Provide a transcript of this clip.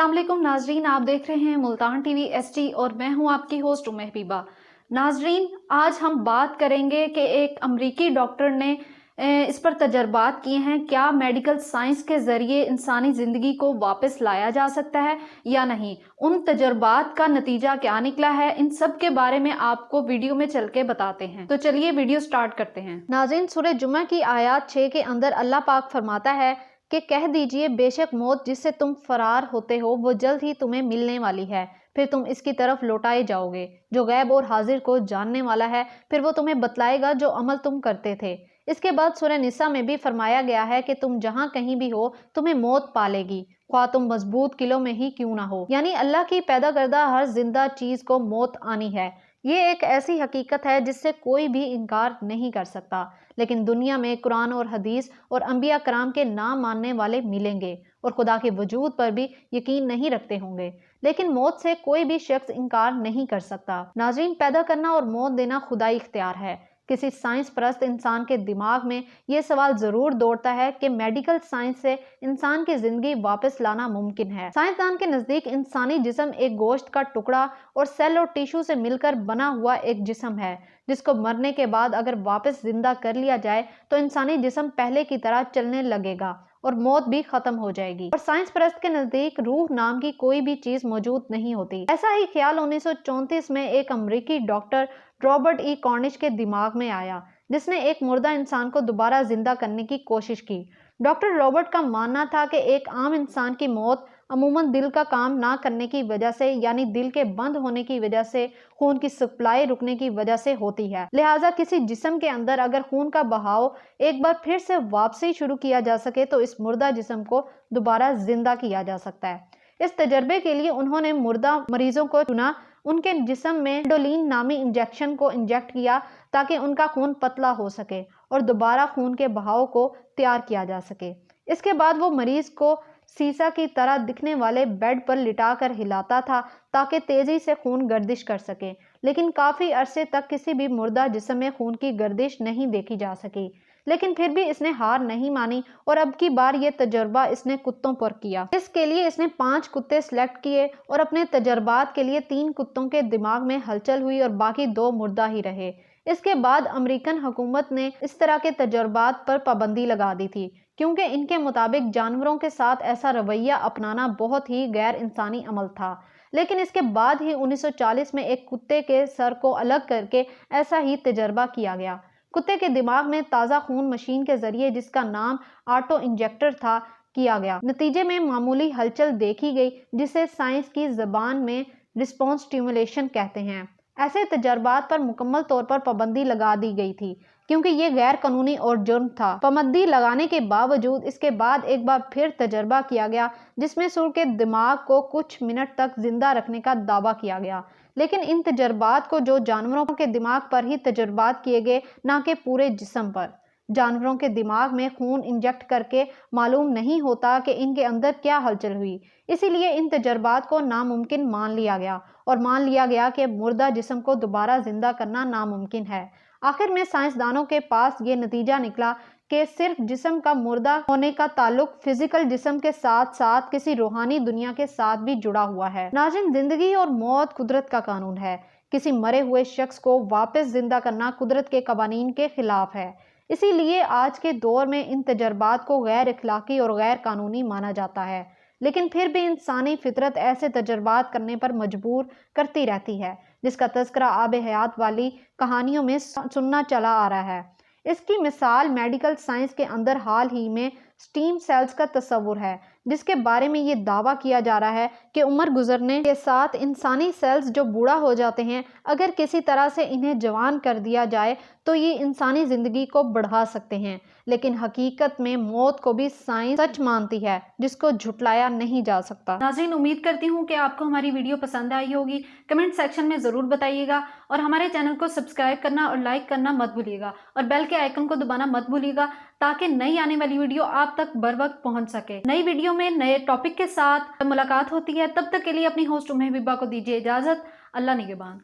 अस्सलाम वालेकुम नाजरीन, आप देख रहे हैं मुल्तान टीवी एसटी और मैं हूं आपकी होस्ट उम्मे हबीबा। नाजरीन, आज हम बात करेंगे कि एक अमरीकी डॉक्टर ने इस पर तजर्बात किए हैं, क्या मेडिकल साइंस के ज़रिए इंसानी ज़िंदगी को वापस लाया जा सकता है या नहीं। उन तजर्बात का नतीजा क्या निकला है, इन सब के बारे में आपको वीडियो में चल के बताते हैं। तो चलिए वीडियो स्टार्ट करते हैं। नाज़रीन, सूरह जुमा की आयत 6 के अंदर अल्लाह पाक फरमाता है कि कह दीजिए, बेशक मौत जिससे तुम फरार होते हो वो जल्द ही तुम्हें मिलने वाली है, फिर तुम इसकी तरफ लौटाए जाओगे। जो गैब और हाजिर को जानने वाला है, फिर वो तुम्हें बतलाएगा जो अमल तुम करते थे। इसके बाद सूरह निसा में भी फरमाया गया है कि तुम जहाँ कहीं भी हो तुम्हें मौत पालेगी, ख्वाह तुम मजबूत किलों में ही क्यों ना हो। यानी अल्लाह की पैदा करदा हर जिंदा चीज को मौत आनी है। ये एक ऐसी हकीकत है जिससे कोई भी इनकार नहीं कर सकता। लेकिन दुनिया में कुरान और हदीस और अंबिया कराम के नाम मानने वाले मिलेंगे और खुदा के वजूद पर भी यकीन नहीं रखते होंगे, लेकिन मौत से कोई भी शख्स इनकार नहीं कर सकता। नाज़रीन, पैदा करना और मौत देना खुदाई इख्तियार है। किसी साइंस परस्त इंसान के दिमाग में ये सवाल जरूर दौड़ता है कि मेडिकल साइंस से इंसान की जिंदगी वापस लाना मुमकिन है। साइंसदान के नजदीक इंसानी जिस्म एक गोश्त का टुकड़ा और सेल और टिश्यू से मिलकर बना हुआ एक जिस्म है, जिसको मरने के बाद अगर वापस जिंदा कर लिया जाए तो इंसानी जिस्म पहले की तरह चलने लगेगा और मौत भी खत्म हो जाएगी। और साइंस परस्त के नजदीक रूह नाम की कोई भी चीज मौजूद नहीं होती। ऐसा ही ख्याल 1934 में एक अमेरिकी डॉक्टर रॉबर्ट ई कॉर्निश के दिमाग में आया, जिसने एक मुर्दा इंसान को दोबारा जिंदा करने की कोशिश की। डॉक्टर रॉबर्ट का मानना था कि एक आम इंसान की मौत अमूमन दिल का काम ना करने की वजह से, यानी दिल के बंद होने की वजह से, खून की सप्लाई रुकने की वजह से होती है। लिहाजा किसी जिस्म के अंदर अगर खून का बहाव एक बार फिर से वापसी शुरू किया जा सके तो इस मुर्दा जिस्म को दोबारा जिंदा किया जा सकता है। इस तजर्बे के लिए उन्होंने मुर्दा मरीजों को चुना, उनके जिस्म में डोलिन नामी इंजेक्शन को इंजेक्ट किया ताकि उनका खून पतला हो सके और दोबारा खून के बहाव को तैयार किया जा सके। इसके बाद वो मरीज को सीसा की तरह दिखने वाले बेड पर लिटाकर हिलाता था ताकि तेजी से खून गर्दिश कर सके, लेकिन काफी अरसे तक किसी भी मुर्दा जिस्म में खून की गर्दिश नहीं देखी जा सकी। लेकिन फिर भी इसने हार नहीं मानी और अब की बार ये तजर्बा इसने कुत्तों पर किया। इसके लिए इसने 5 कुत्ते सिलेक्ट किए और अपने तजर्बात के लिए 3 कुत्तों के दिमाग में हलचल हुई और बाकी 2 मुर्दा ही रहे। इसके बाद अमेरिकन हुकूमत ने इस तरह के तजर्बात पर पाबंदी लगा दी थी, क्योंकि इनके मुताबिक जानवरों के साथ ऐसा रवैया अपनाना बहुत ही गैर इंसानी अमल था। लेकिन इसके बाद ही 1940 में एक कुत्ते के सर को अलग करके ऐसा ही तजर्बा किया गया। कुत्ते के दिमाग में ताज़ा खून मशीन के जरिए, जिसका नाम ऑटो इंजेक्टर था, किया गया। नतीजे में मामूली हलचल देखी गई, जिसे साइंस की ज़बान में रिस्पॉन्स स्टिमुलेशन कहते हैं। ऐसे तजर्बात पर मुकम्मल तौर पर पाबंदी लगा दी गई थी, क्योंकि ये गैर कानूनी और जुर्म था। पाबंदी लगाने के बावजूद इसके बाद एक बार फिर तजर्बा किया गया, जिसमें सूर के दिमाग को कुछ मिनट तक जिंदा रखने का दावा किया गया। लेकिन इन तजर्बात को जो जानवरों के दिमाग पर ही तजर्बात किए गए, ना कि पूरे जिस्म पर। जानवरों के दिमाग में खून इंजेक्ट करके मालूम नहीं होता कि इनके अंदर क्या हलचल हुई, इसीलिए इन तजर्बात को नामुमकिन मान लिया गया और मान लिया गया कि मुर्दा जिस्म को दोबारा जिंदा करना नामुमकिन है। आखिर में साइंसदानों के पास ये नतीजा निकला कि सिर्फ जिस्म का मुर्दा होने का ताल्लुक फिजिकल जिस्म के साथ साथ किसी रूहानी दुनिया के साथ भी जुड़ा हुआ है। नाज़रीन, जिंदगी और मौत कुदरत का कानून है। किसी मरे हुए शख्स को वापस जिंदा करना कुदरत के कवानीन के खिलाफ है। इसीलिए आज के दौर में इन तजर्बात को गैर इखलाकी और गैर कानूनी माना जाता है। लेकिन फिर भी इंसानी फितरत ऐसे तजर्बात करने पर मजबूर करती रहती है, जिसका तज़किरा आब हयात वाली कहानियों में सुनना चला आ रहा है। इसकी मिसाल मेडिकल साइंस के अंदर हाल ही में स्टीम सेल्स का तस्वुर है, जिसके बारे में ये दावा किया जा रहा है कि उम्र गुजरने के साथ इंसानी सेल्स जो बूढ़ा हो जाते हैं, अगर किसी तरह से इन्हें जवान कर दिया जाए तो ये इंसानी ज़िंदगी को बढ़ा सकते हैं। लेकिन हकीकत में मौत को भी साइंस सच मानती है, जिसको झुटलाया नहीं जा सकता। नाज़रीन, उम्मीद करती हूँ कि आपको हमारी वीडियो पसंद आई होगी। कमेंट सेक्शन में ज़रूर बताइएगा और हमारे चैनल को सब्सक्राइब करना और लाइक करना मत भूलिएगा और बेल के आइकन को दबाना मत भूलिएगा, ताकि नई आने वाली वीडियो आप तक बर वक्त पहुँच सके। नई वीडियो में नए टॉपिक के साथ मुलाकात होती है। तब तक के लिए अपनी होस्ट उम्मे हबीबा को दीजिए इजाज़त। अल्लाह निगहबान।